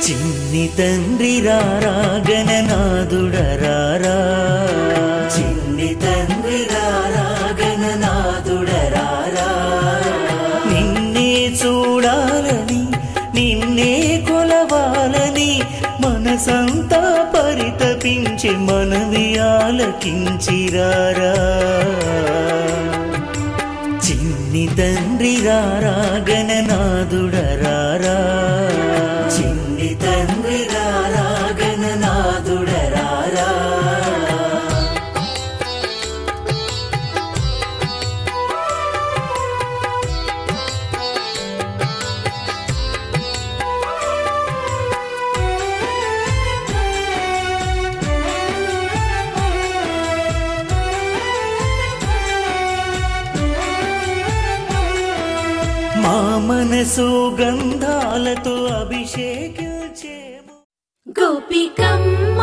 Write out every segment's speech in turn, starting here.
చిన్ని తండ్రి రారా గణనాథుడరారా, చిన్ని తండ్రి రారా గణనాథుడరారా. నిన్నే చూడాలని నిన్నే కొలవాలని మనసంతా పరితపించి మనవి ఆలకించిరారా. చిన్ని తండ్రి రారా గణనాథుడరారా, చిన్ని తండ్రి రారా గణనాథుడరారా. మా మనసు గంధాలతో అభిషేకించేము. గోపికమ్మ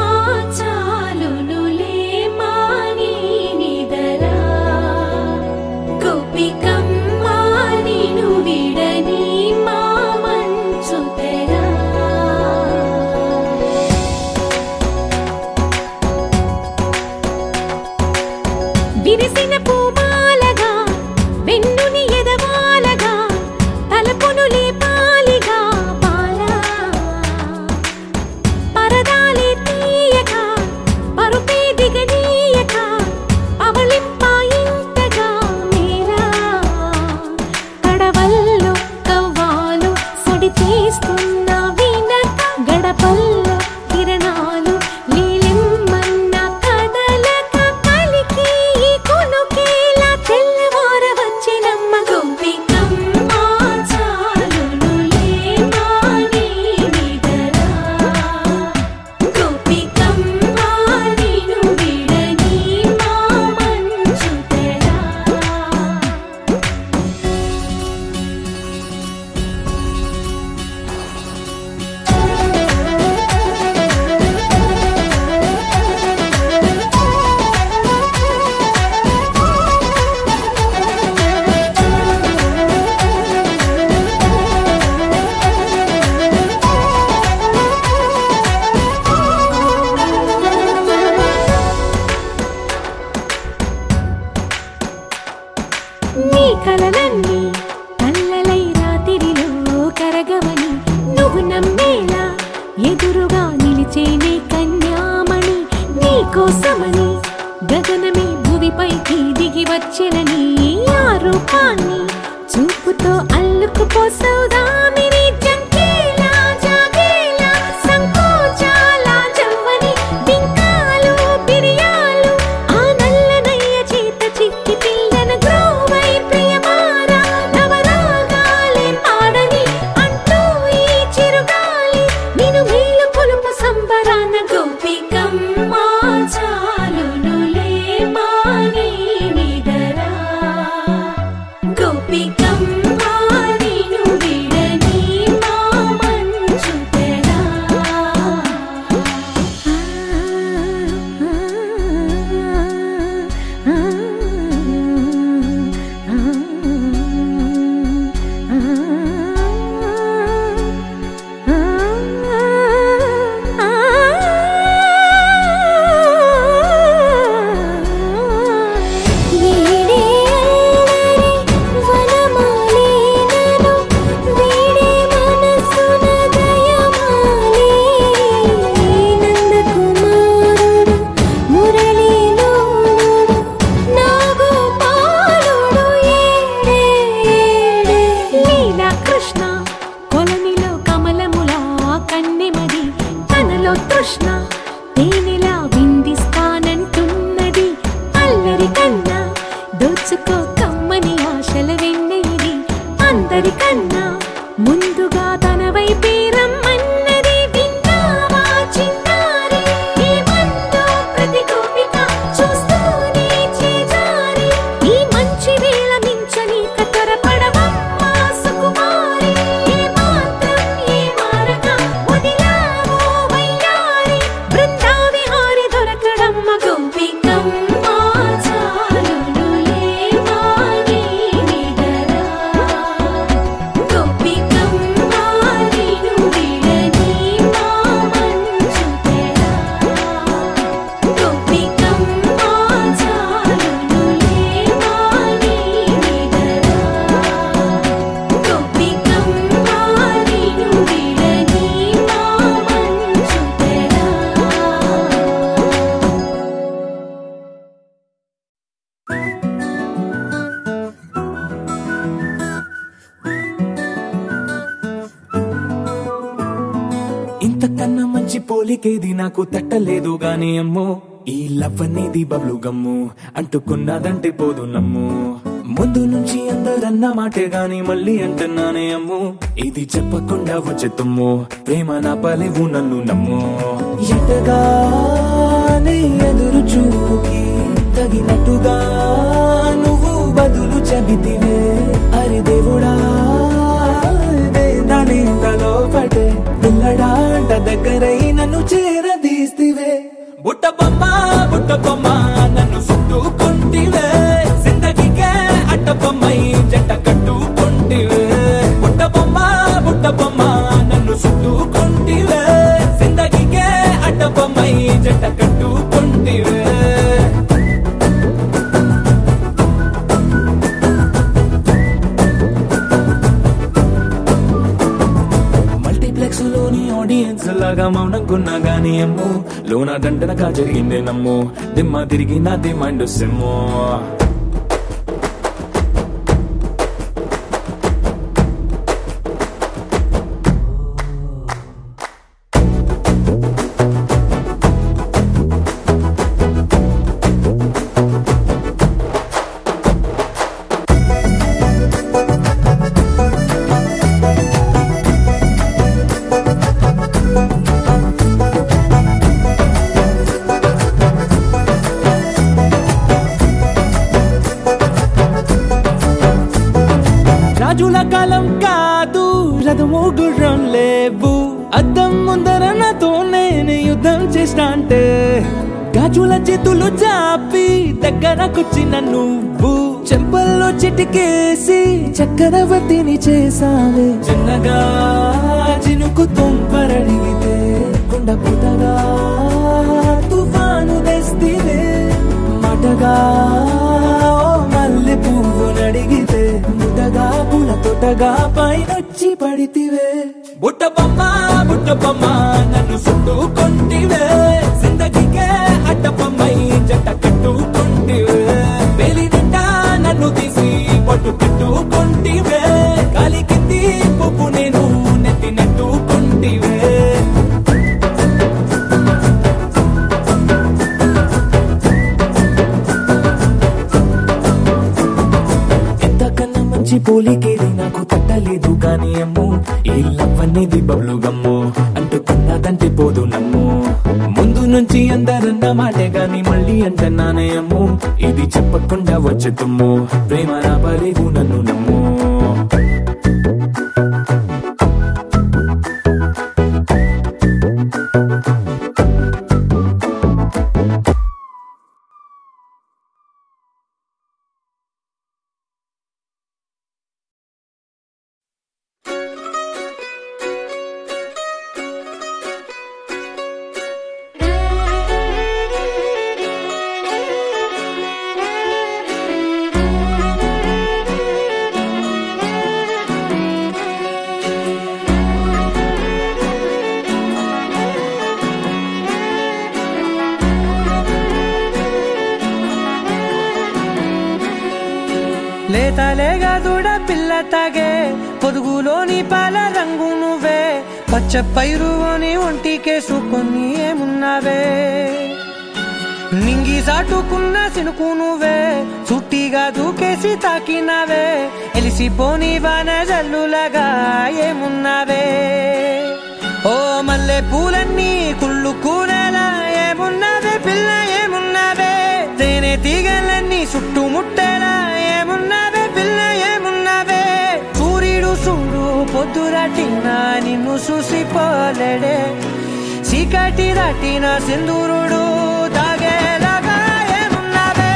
చాలునులే మాని నిదరా, గోపికమ్మ నిను విడని మా మంచు తెరా. విరిసిన పూమాలగా వెన్నుని ఎదవాలగా తలపును లేపాలిగా బాలా, పరదాలే తీయక పరుపే దిగనీయక అవలింపాయింతగా మేరా. కడవల్లో కవ్వాలు సడి చేస్తున్న వినక గడపల్లో కిరణాలు నీలిమ్మన్న కదలక కలికి కొనుకేలా తెల్లవార వచ్చినమ్మ. గోపికమ్మ చాలునులే మాని నిదరా, గోపికమ్మ నిను విడని మా మంచు తెరా. నీ కలలన్నీ కల్లలై రాత్రిలో కరగవని నువ్వు నమ్మేలా ఎదురుగా నిలిచేనే కన్యామణి. నీ కోసమని గగనమే భువిపైకి దిగి వచ్చెనని ఆ రూపాన్ని చూపుతో అల్లుకుపోసౌదామిని. జంకేలా జాగేలా సంకోచాల జవ్వని బింకాలు బిరియాలు ఆ నల్లనయ్య చేత చిక్కి పిల్లన గ్రోవై ప్రియమారా. నవరాగాలే పాడని అంటూ ఈ చిరుగాలి నిను మేలు కొలుపు సంబరాన. గోపికమ్మ చాలునులే మాని నిదరా, గోపికమ్మ నిను విడని మా మంచు తెరా. వీడే అల్లరి వనమాలినను, వీడే మనసున దయమాలి. నందకుమారుడు మురళీలోనుడు నాగోపాలుడు ఏడే ఏడే. లీలా కృష్ణ కొలనిలో కమలములా కన్నెమది తనలో తృష్ణ తేనెలా విందిస్తానంటున్నది. అల్లరి కన్నా దోచుకో కమ్మని ఆశల వెన్నెయిది. అందరికన్నా ముందుగా తన వైపే రమ్మన్నది. విన్నావా చిన్నారి ఈ మందో ప్రతి గోపిక చూస్తూనే చేజారి. ఈ మంచి వేళ మించని కతరపడవమ్మ సుకుమారి. ఏ మాత్రం ఏ మారక వదిలావో వయ్యారి. బృందావిహారి దొరకడమ్మ. గోపికమ్మ చాలునులే మాని నిదరా, గోపికమ్మ మంచి పోలికేది నాకు తట్టలేదు గాని అమ్మో ఈ లవ్ అనేది బబ్లు గమ్ము అంటుకున్నదంటే పోదు నమ్ము ముందు నుంచి అందరన్న మాటే గాని మళ్ళీ అంటున్నానే అమ్ము ఇది చెప్పకుండా వచ్చే తుమ్ము ప్రేమ నా పలేవు నన్ను నమ్ము ఎటగానే ఎదురు చూపుకి తగినట్టుగా నువ్వు బదులు చెబితివే అరే దేవుడా నానేంతలో పటే పిల్లడాంట దగ్గరై నన్ను చేరదీస్తివే బుట్ట బొమ్మ నన్ను చుట్టుకుంటివే జిందగీకే అట్ట బొమ్మై జంట కట్టుకుంటివే బుట్ట బొమ్మ నన్ను చుట్టుకుంటివే జిందగీకే అట్ట బొమ్మై జంట కట్టుకుంటివే లోని ఆడియన్స్ లాగా మౌనంకున్నా గానీ అమ్ము లోన దండనగా జరిగిందే నమ్ము దిమ్మ తిరిగి నా దిమ్మండు సిమ్ము రాజుల కాలం కాదు రథము గుర్రం లేవు అద్దం ముందర నాతో నేను యుద్ధం చేస్తా అంటే గాజుల చేతులు చాపి దగ్గరకొచ్చిన నువ్వు చెంపల్లో చిటికేసి చక్రవర్తిని చేసావే చిన్నగా చినుకు తుంపరడిగితే కుండ పుటగా తుఫాను తెస్తివే మాటగా మల్లె పువ్వు నడిగితే ముటగా పుల తొటగా పైనొచ్చి పడితివే బుట్ట బొమ్మ నన్ను చుట్టుకుంటివే జిందగీకే అట్ట బొమ్మై జంట కట్టుకుంటివే వేలి నిండా నన్ను తీసి పట్టు కట్టుకుంటివే కాలి కింది పువ్వు నేను నెత్తి నెట్టుకుంటివే పోలికేది నాకు తట్టలేదు కానీ అమ్ము ఈ లవ్ అనేది బబ్లు గమ్ము అంటుకున్నదంటే పోదు నమ్ము ముందు నుంచి అందరన్న మాటే గాని మళ్ళీ అంటున్నానే అమ్ము ఇది చెప్పకుండా వచ్చే తుమ్ము ప్రేమ నా పలేవు నన్ను నమ్ము లేతలేగా దూడ పిల్ల తాగే పొదుగులోని పాల రంగు నువ్వే పచ్చ పైరుని ఒంటికేసుకొని ఏమున్నావే నింగి సాటుకున్న సినుకు నువ్వే చుట్టిగా దూకేసి తాకినావే ఎలిసిపోని వాన జల్లులగా ఏమున్నావే ఓ మల్లె పూలన్నీ కుళ్ళు కూనేలా ఏమున్నావే పిల్ల ఏమున్నావే తేనె తీగలన్నీ చుట్టుముట్టేలా ఏమున్నావే పిల్ల ఏమున్నావే సూర్యుడు చూడు పొద్దురాటినా నిన్ను చూసిపోలేడే చీకటి దాటిన సింధూరుడు తాగేలాగా ఏమున్నావే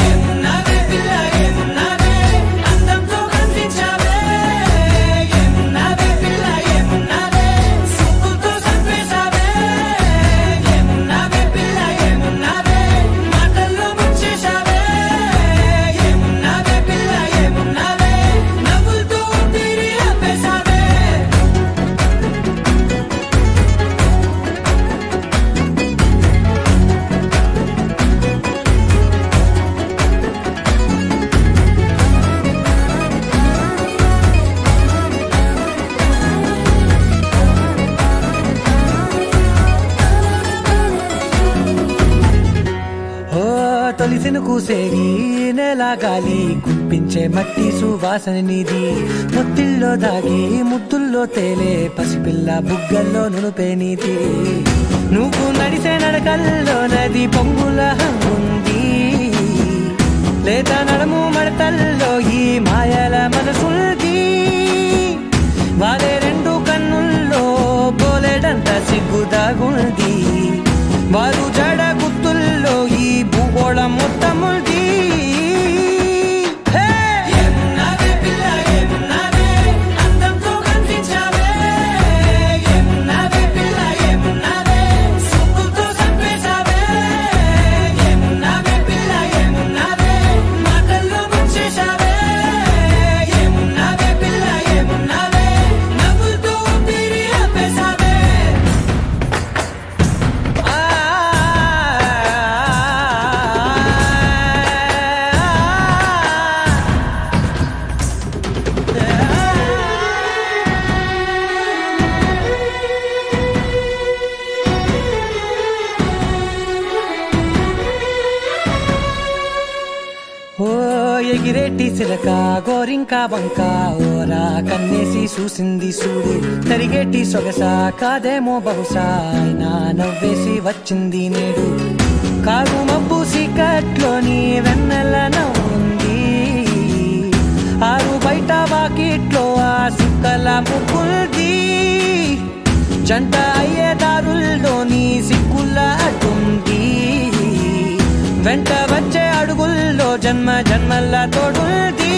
ఏమున్నావే పిల్ల ఏమున్నావే అందంతో కనిపించావే ఏమున్నావే పిల్ల ఏమున్నావే సుక్కుతో చంపేశావే ఏమున్నావే పిల్ల ఏమున్నావే మాటల్లో ముంచేశావే ఏమున్నావే పిల్ల ఏమున్నావే నవ్వులతో ఊపిరి ఆపేశావే పూసేది నెల గాలి గుప్పించే మట్టి సువాసన నిధి ముత్తిల్లో దాగి ముద్దుల్లో తేలే పసిపిల్ల బుగ్గల్లో నునుపే నీతి నువ్వు నడిసే నడకల్లో నది పొంగుల హంగుంది లేత నడుము మడతల్లో ఈ మాయల మనసుంది వారే రెండు కన్నుల్లో బోలెడంత సిగ్గు దాగుంది వారు జడ గుత్తుల్లో ఈ భూగోళం మొత్తముంది ఎగిరేటి సిలక గోరింక వంక ఓరా కన్నేసి చూసింది చూడు తరిగేటి సొగస కాదేమో బహుశా అయినా నవ్వేసి వచ్చింది నేడు కారు మబ్బు సీకట్లోని వెన్నెల నవ్వుంది ఆరు బయట వాకిట్లో ఆ సుక్కల ముగ్గుంది జంట అయ్యే దారుల్లోని సిగ్గుల అడ్డుంది వెంట వచ్చే అడుగుల్లో జన్మ జన్మల్ల తోడుంది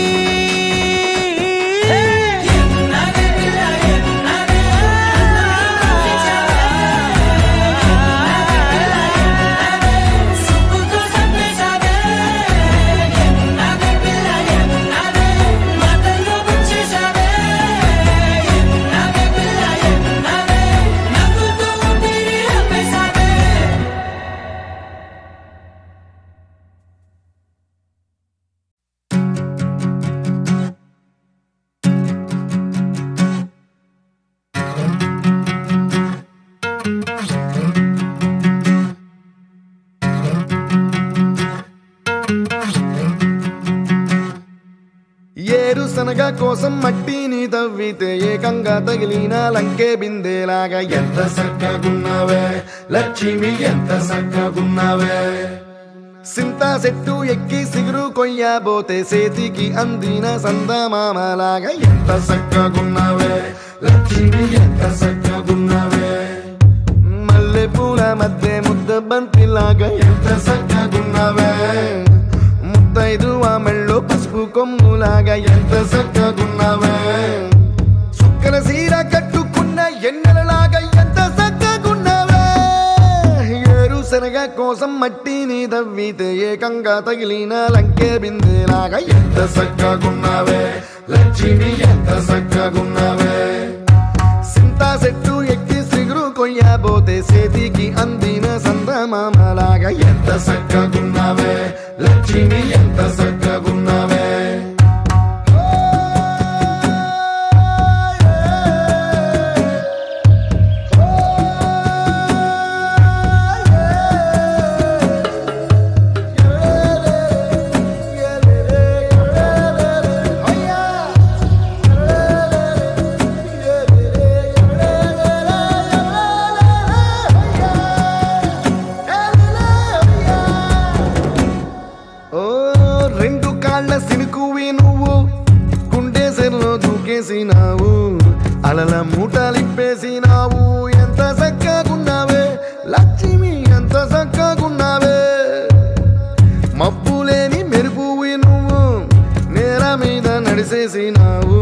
ఏరుశనగ కోసం మట్టిని తవ్వితే ఏకంగా తగిలిన లంకే బిందేలాగా ఎంత సక్కగున్నావే లక్ష్మి ఎంత సక్కగున్నావే సింతా చెట్టు ఎక్కి సిగురు కొయ్యబోతే చేతికి అందిన సందమామలాగా ఎంత సక్కగున్నావే లక్ష్మి ఎంత సక్కగున్నావే మల్లె పూల మధ్య ముద్ద బంతిలాగా ఎంత సక్కగున్నావే ముద్దైదు ఆ మెళ్ళో పసుపు కొమ్ములాగా ఎంత సక్కగున్నావే సుక్కల సీర కట్టుకున్న ఎన్నెలలాగా ఎంత సక్కగున్నావే ఏరుశనగ కోసం మట్టిని తవ్వితే ఏకంగా తగిలిన లంకే బిందేలాగా ఎంత సక్కగున్నావే లక్ష్మి ఎంత సక్కగున్నావే సింతా చెట్టు ఎక్కి సిగురు కొయ్యబోతే చేతికి అందిన సందమామలాగా ఎంత సక్కగున్నావే లక్ష్మి ఎంత సక్కగున్నావే అలల మూటలిప్పేసినావు ఎంత సక్కగున్నావే లక్ష్మి ఎంత సక్కగున్నావే మబ్బులేని మెరుపువి నువ్వు నేల మీద నడిసేసినావు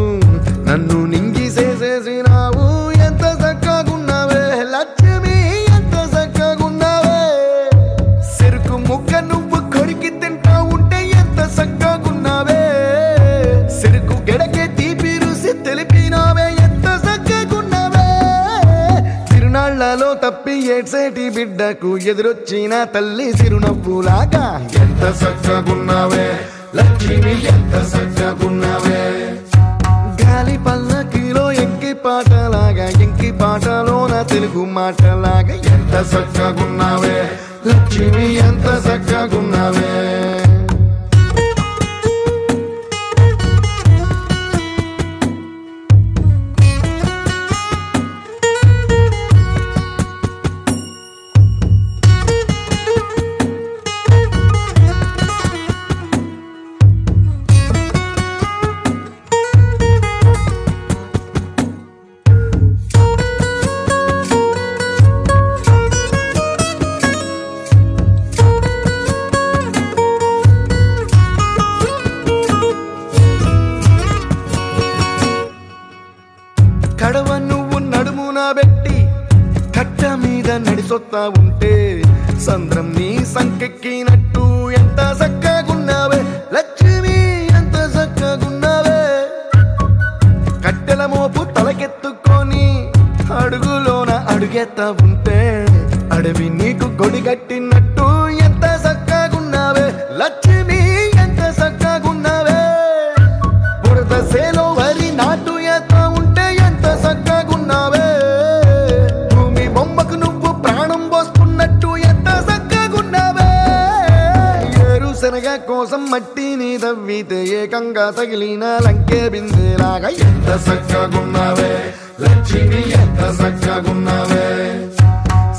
నన్ను నింగిసేసేసినావు ఎంత సక్కగున్నావే లక్ష్మి ఎంత సక్కగున్నావే చెరుకు ముక్క నువ్వు కొరికి తింటా ఉంటే ఎంత సక్కగున్నావే చెరుకు గెడకే తీపి రుసి తెలిపినావే ఎంత సక్కగున్నావే తిరునాళ్లలో తప్పి ఏడ్సేటి బిడ్డకు ఎదురొచ్చిన తల్లి చిరునవ్వులాగా ఎంత సక్కగున్నావే లక్ష్మి ఎంత సక్కగున్నావే గాలి పల్లకిలో ఎంకి పాటలాగా ఎంకి పాటలోన తెలుగు మాటలాగా ఎంత సక్కగున్నావే లక్ష్మి ఎంత సక్కగున్నావే కడవ నువ్వు నడుమున పెట్టి కట్ట మీద నడిసొత్తా ఉంటే సంద్రం నీ సంకెక్కినట్టు ఎంత చక్కగున్నావే లక్ష్మి, ఎంత చక్కగున్నావే. కట్టెల మోపు తలకెత్తుకొని అడుగులోన అడుగెత్తా ఉంటే అడవి నీకు గొడిగట్టినట్టు ఎంత చక్కగున్నావే లక్ష్మి, ఎంత చక్కగున్నావే. బురద సేలో వరి నాటు ఎత్తా ఉంటే ఎంత చక్కగున్నావే. భూమి బొమ్మకు నువ్వు ప్రాణం పోస్తున్నట్టు ఎంత చక్కగున్నావే. ఏరుశనగ కోసం మట్టిని తవ్వితే ఏకంగా తగిలిన లంకే బిందెలాగా ఎంత చక్కగున్నావే లక్ష్మి, ఎంత చక్కగున్నావే.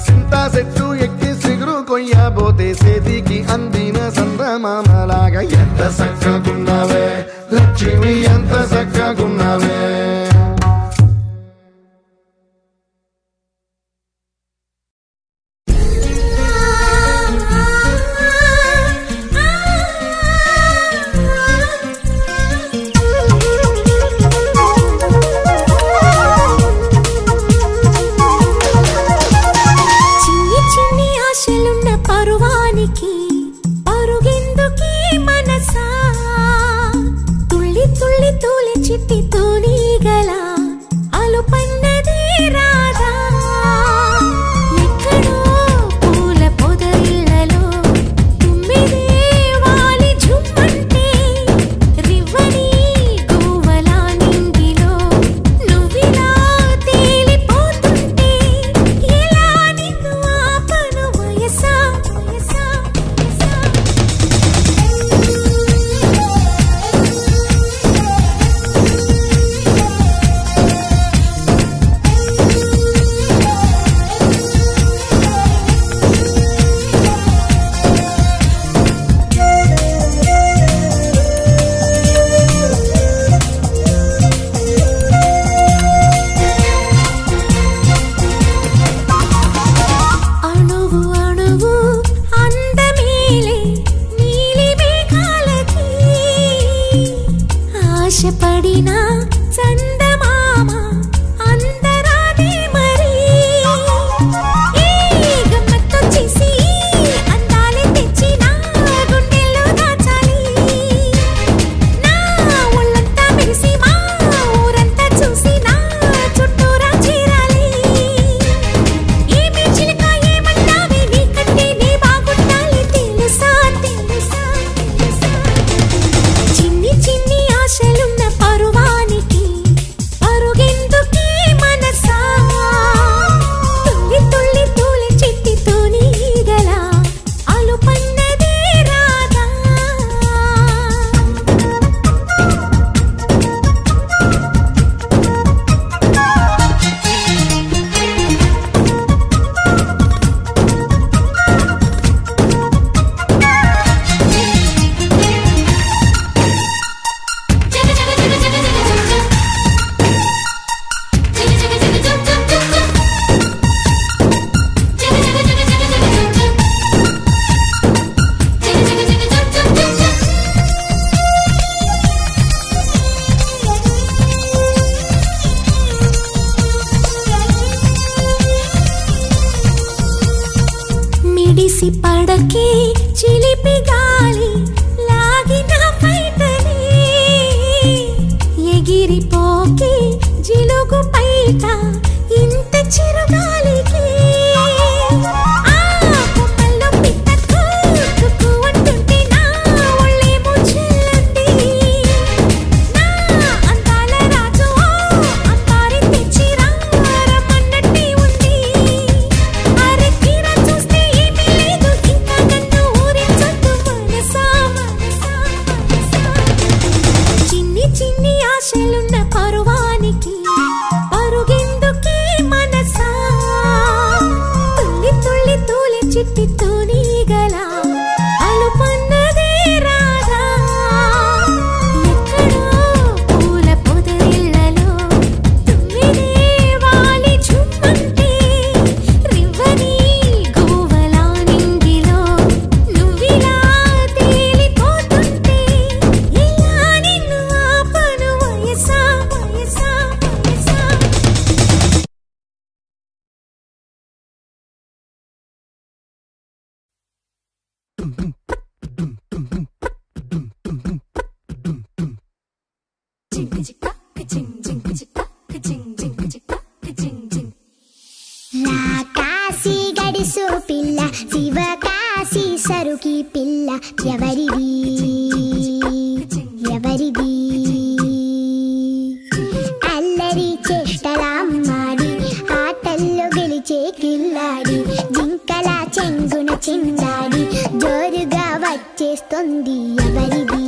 సింతా చెట్టు ఎక్కి సిగురు కొయ్యబోతే చేతికి అందిన సందమామలాగా ఎంత చక్కగున్నావే లక్ష్మి, ఎంత చక్కగున్నావే. మిడిసి పడకే చిలిపి గాలి లాగిన పైటనే ఎగిరిపోకే జిలుగు పైట ఇంత చిరుగాలికి పరువానికి పరుగెందుకే మనసా కాశీ గడిసు పిల్ల శివ కాశీ సరుకి పిల్ల ఎవరిది ఎవరిది అల్లరి చేష్టలామ్మాడి ఆటల్లో గెలిచే కిల్లాడి జింకల చెంగున చిందాడి జోరుగా వచ్చేస్తుంది ఎవరిది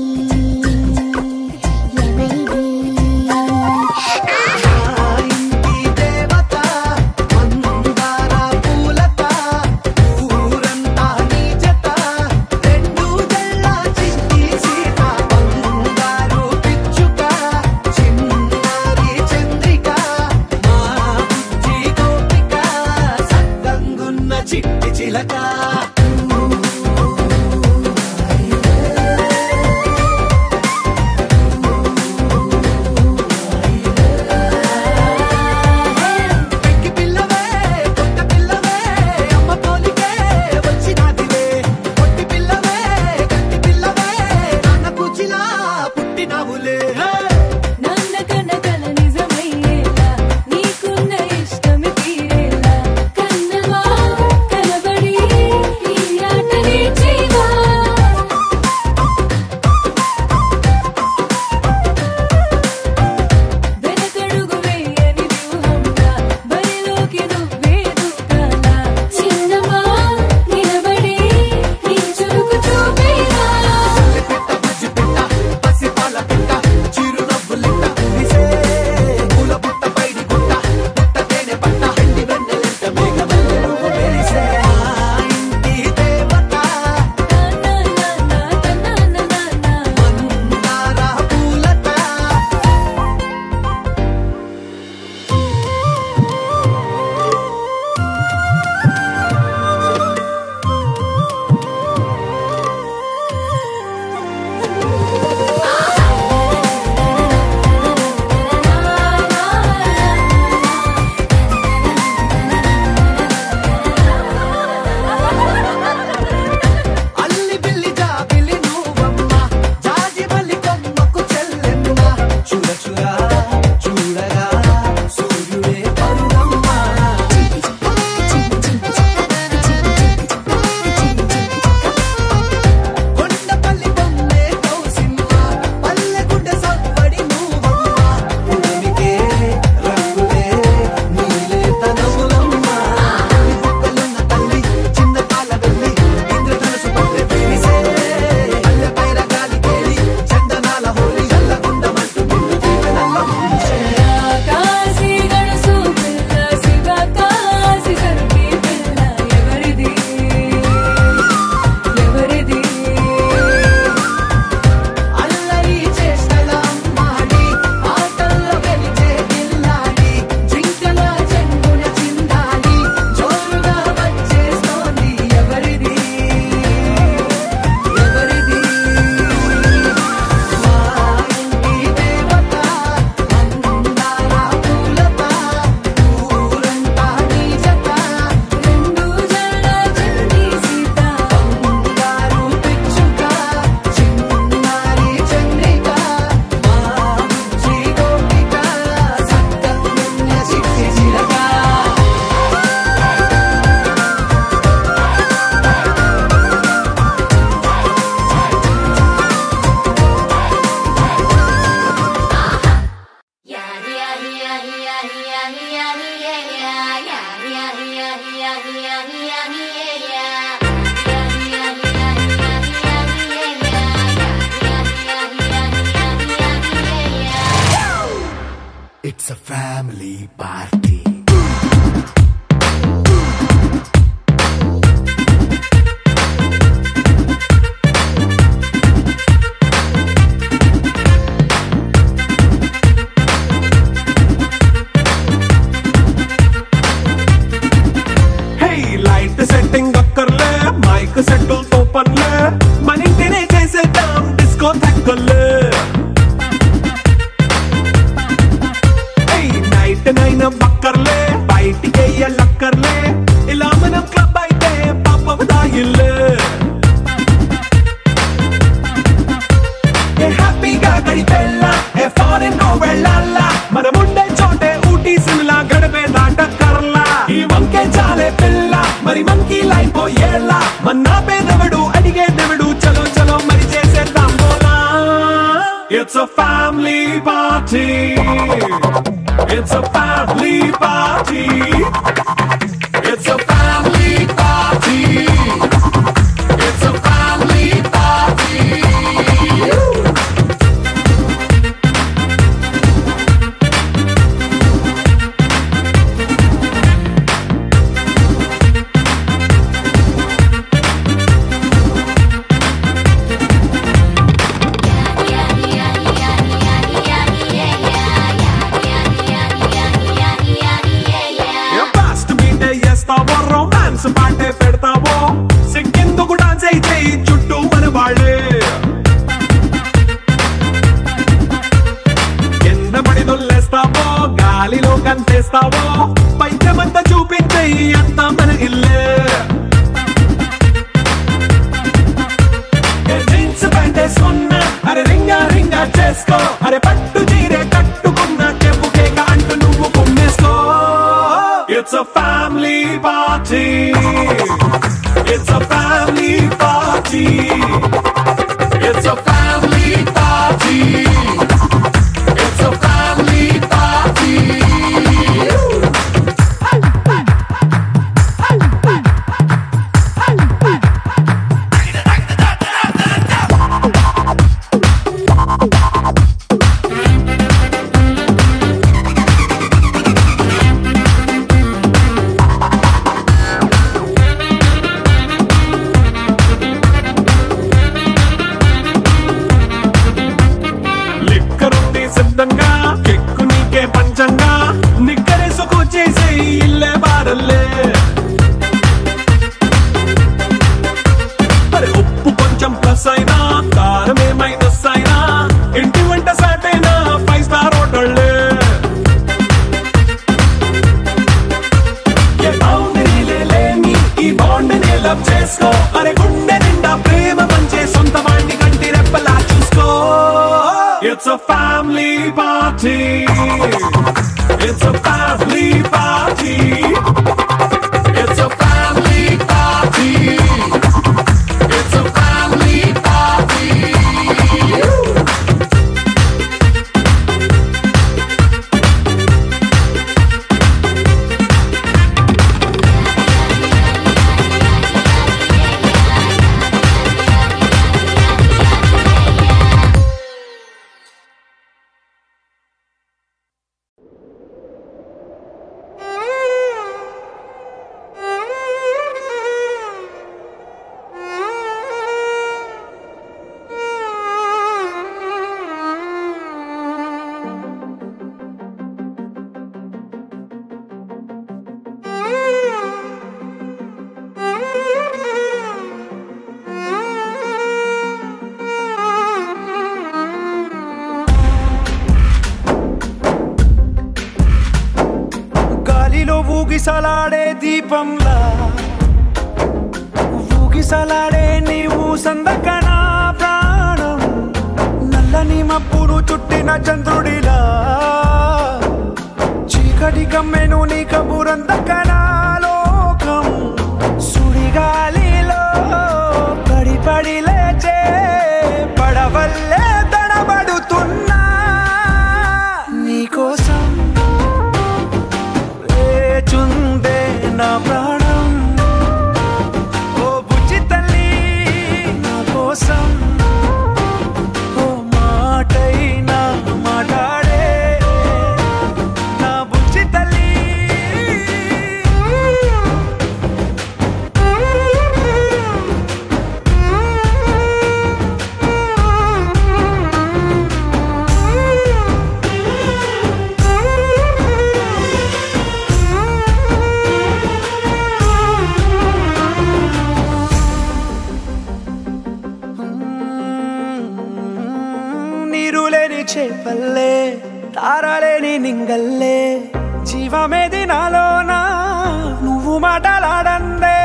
ఎవరిది It's a family party. Hey, light setting akkarle, mic settle to panle, manintine jaise dam disco thakkale. నైన బక్కర్లే బయటికి లక్కర్లే ఇలా మనం క్లబ్ అయితే పాపం దాయిల్లే ఏ హ్యాపీగా గడిపెళ్ళ ఏ ఫారెన్ వెళ్ళాల మనముండే చోటే a family party. It's a family party. It's a family party. It's a family party. Romance పాటే పెడతావో సిక్కిందుకు డాన్స్ అయితే చుట్టూ మన వాళ్ళే కింద పడి దొల్లేస్తావో గాలిలో కంటేస్తావో పైచమంతా చూపించే అంతా మన ఇల్లే జీన్స్ ప్యాంట్ వేసుకున్నా అరే రింగా రింగా చేసుకో అరే పట్టు చీరే కట్టుకున్నా చెప్పుకే అంటూ నువ్వు కుమ్మేసుకో. It's a family party. It's a family party. It's a family party. It's a family party. కెక్కు నీకే పంచంగా నిక్కరేసుకు చేసే ఇల్లే బారల్లే అరే ఉప్పు కొంచెం ప్లస్ అయినా కారమే మైనస్ అయినా ఇంటి వంట సాటైనా 5 స్టార్ హోటళ్ళే ఏ బౌండరీలే లేని ఈ బాండ్ని లవ్ చేసుకో అరే గుండె నిండా ప్రేమ పంచే సొంత వాణ్ణి కంటి రెప్పలా చూసుకో. It's a family party. It's a family party. It's a family party. It's a family party. ఊగిసలాడే దీపంలా ఊగిసలాడే నీవు సందకనా ప్రాణం నల్లని మబ్బును చుట్టిన చంద్రుడిలా చీకటి కమ్మెను నీ కబురందకనా లోకం సుడిగాలిలో పడి పడి లేచే పడవల్లే తడబడుతున్నా నీకోసం చుందే నా ప్రాణం ఓ బుజ్జి తల్లి నా కోసం ఓ మాటైనా మాట్లాడే నా బుజ్జి తల్లి. చేపల్లే తారలేని నింగల్లే జీవమేది నాలోనా నువ్వు మాటలాడందే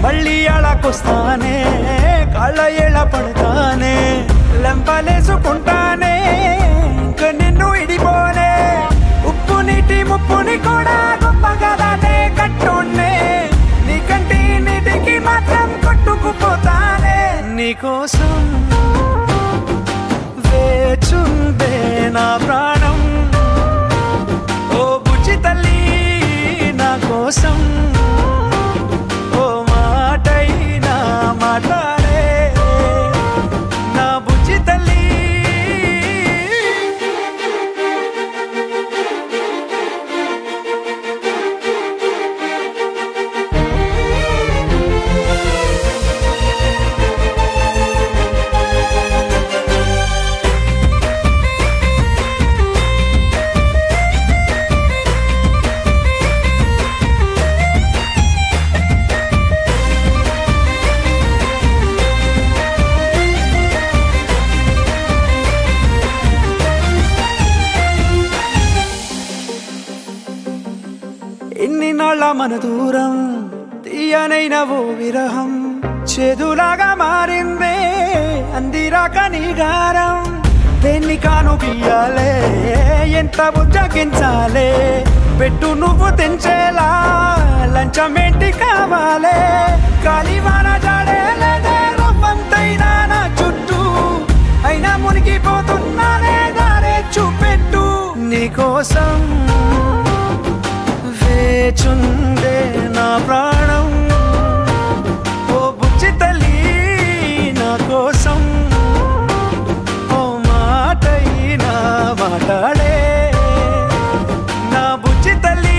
మళ్ళీ అళకొస్తానే కాళ్ళ ఏళ్ళ పడతానే లెంపలేసుకుంటానే ఇంక నిన్ను ఇడిపోనే ఉప్పు నీటి ముప్పుని కూడా గొప్పగా దాటే కట్టునే నీ కంటి నీటికి మాత్రం కొట్టుకుపోతానే నీకోసం వేచు వేచుందే నా ప్రాణం ఓ బుజ్జి తల్లి నా కోసం ఓ మాటైనా మాట్లాడే నా బుజ్జి తల్లి ఎన్ని నాళ్ళ మన దూరం తీయనైన ఓ విరహం చేదులాగా మారిందే అందిరాక నీ గారం దేన్ని కాను బియ్యాలే ఎంత బుజ్జగించాలే పెట్టు నువ్వు తెంచేలా లంచమేంటి కావాలే కాలివాన జాడేలేదే రవ్వంతైనా నా చుట్టూ అయినా మునిగిపోతున్నానే దారే చూపెట్టు నీకోసం వేచుందే నా ప్రాణం ఓ బుజ్జి తల్లి నా కోసం ఓ మాటైనా మాట్లాడే నా బుజ్జి తల్లి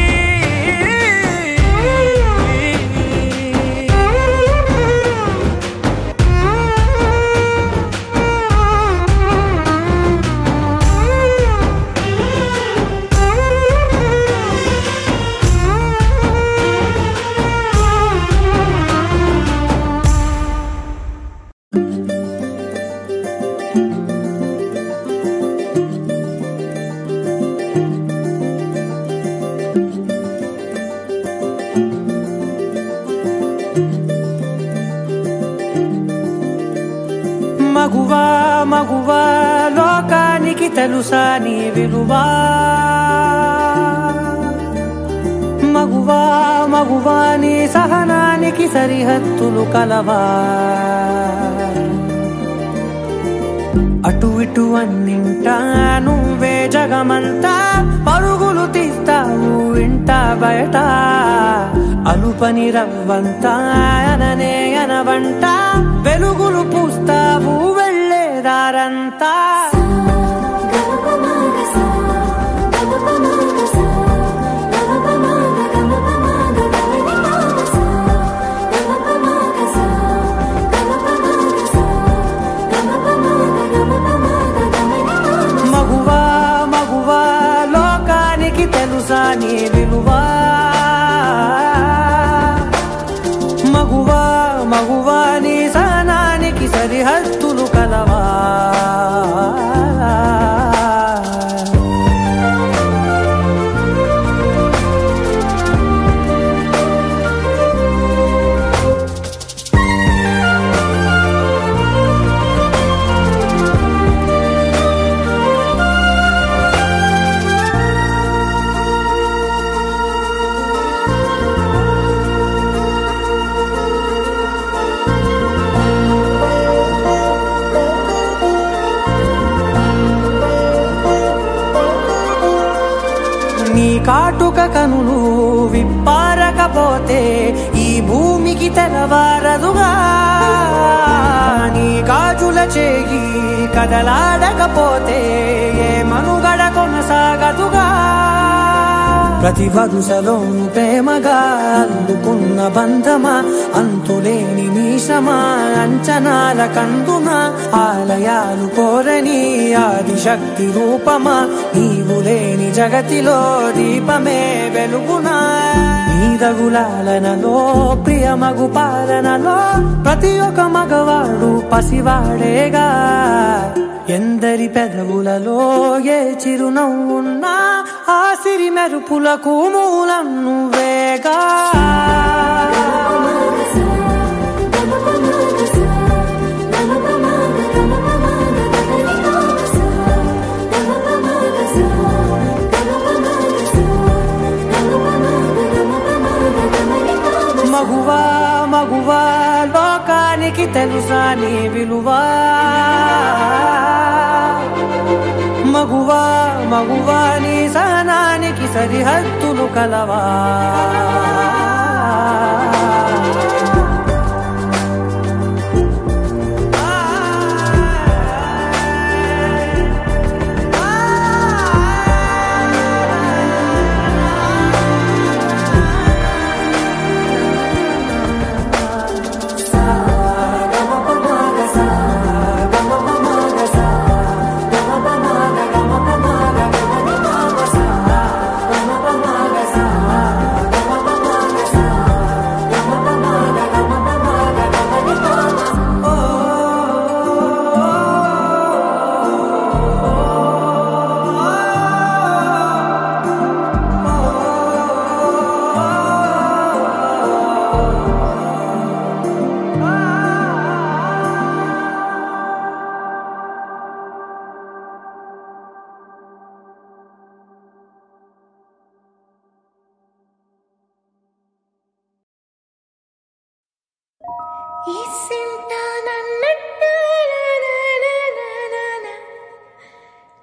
మగువా మగువా లోకానికి తెలుసా నీ విలువా మగువా మగువా నీ సహనానికి సరిహద్దులు కలవా అటు ఇటు అన్నింటా నువ్వే జగమంతా పరుగులు తీస్తావు ఇంట బయట అలుపని రవ్వంతా అననే అనవంట వెలుగులు పూస్తావు వెళ్ళేదారంతా మగువా మగువా లోకానికి తెలుసా నీ విలువా మగువా మగువా నీ సహనానికి సరిహద్దులు కలవా నీ కాటుక కనులు విప్పారకపోతే ఈ భూమికి తెలవారదుగా నీ గాజుల చేయి కదలాడకపోతే ఏ మనుగడ కొనసాగదుగా ప్రతి వరుసలోను ప్రేమగా అందుకున్న బంధమా అంతులేని మీసమా అంచనాల కందున ఆలయాలు కోరని ఆదిశక్తి రూపమా నీవు లేని జగతిలో దీపమే వెలుగునా నీదగులాలనలో ప్రియమగు పాలనలో ప్రతి ఒక్క మగవాడు పసివాడేగా ఎందరి పెదవులలో ఏ చిరునవ్వున్నా ఆ సిరి మెరుపులకు మూలం నువ్వేగా మగువా మగువా లోకానికి నీకి తెలుసా నీ విలువా మగువా మగువా నీ సహనానికి సరిహద్దులు కలవా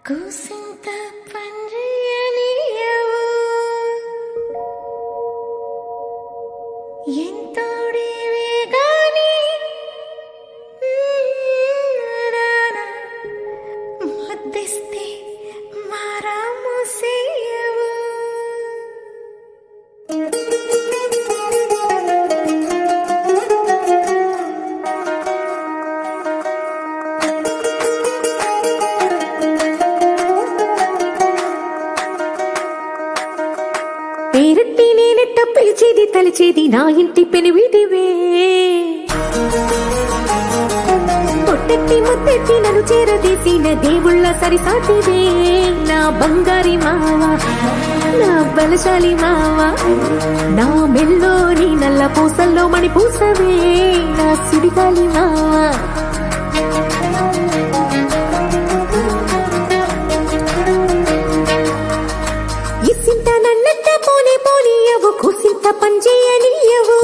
కూసింత పండ్రియనియవు ఎంతోడివే గాని ముద్దిస్తే మారాము సేయవు పేరెట్టి నేనెట్ట పిలిచేది తలిచేది నా ఇంటి పెనివిటివే పొట్టెట్టి ముద్దెట్టి నన్ను చేరదీసిన దేవుళ్ళ సరిసాటివే నా బంగారి మావా నా బలశాలి మావా నా మెల్లోని నల్ల పూసల్లో మణి పూసవే నా సుడిగాలి మావా కూసింత పంచేయనియవు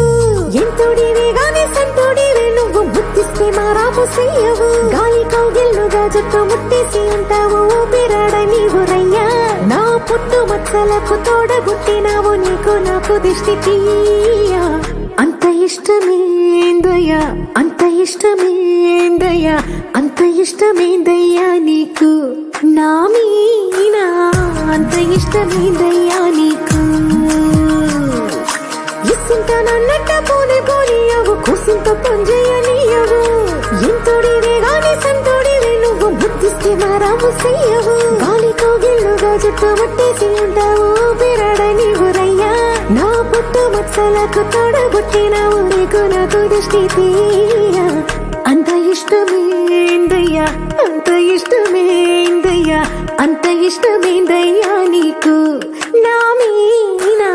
ఎంతోడివే గాని సంతోడివే నువ్వు ముద్దిస్తే మారాము చెయ్యవు గాలి కౌగిల్లుగా జట్టు ముట్టేసి ఉంటావు ఊపిరాడ నీవు రయ్యా నా పుట్టు మచ్చలకు తోడబుట్టినావు నీకు నాకు దిష్టి తీయా అంత ఇష్టమేందయ్యా అంత ఇష్టమేందయ్యా అంత ఇష్టమేందయ్యా నీకు నా మీనా అంత ఇష్టమేందయ్యా నీకు ఇసింత నన్నట్ట పోనే పోనీయవు కూసింత పంజేయనియవు ఎంతోడివే గాని సంతోడివే నువ్వు బుద్ధిస్తే మారాము చెయ్యవు గాలి కౌగిల్లుగా జట్టు మట్టేసి ఉంటావు బిరాడ నీవు రయ్యా నా పుట్టు మచ్చలకు తోడబుట్టినావు నీకు నాకు దృష్టి తీయా అంత ఇష్టమేందయ్యా అంత ఇష్టమేందయ్యా అంత ఇష్టమేందయ్యా నీకు నా మీనా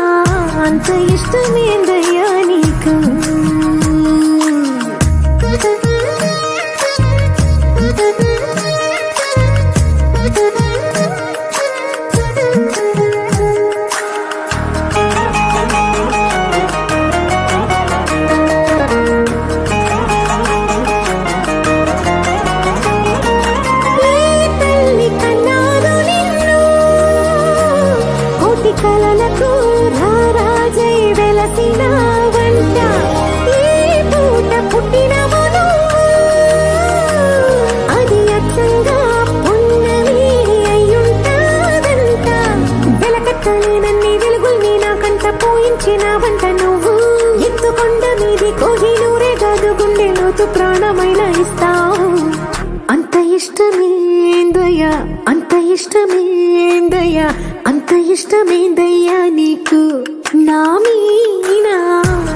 అంత ఇష్టమేందయ్యా నీకు కలలకు రారాజై వెలసిన వంట ఈ పూట పుట్టినమును అది అచ్చంగా పున్నమి అయ్యుంటాదంట వెలకట్టలేనన్ని వెలుగుల్ని నాకంట పోయించిన వంట నువ్వు ఎత్తుకొండ మీది కోహినూరే కాదు గుండె లోతు ప్రాణమైన ఇస్తావు అంత ఇష్టమేందయ్యా అంత ఇష్టమేందయ్యా అంత ఇష్టమేందయ్యా నీకు నా మీనా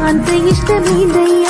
అంత ఇష్టమేందయ్యా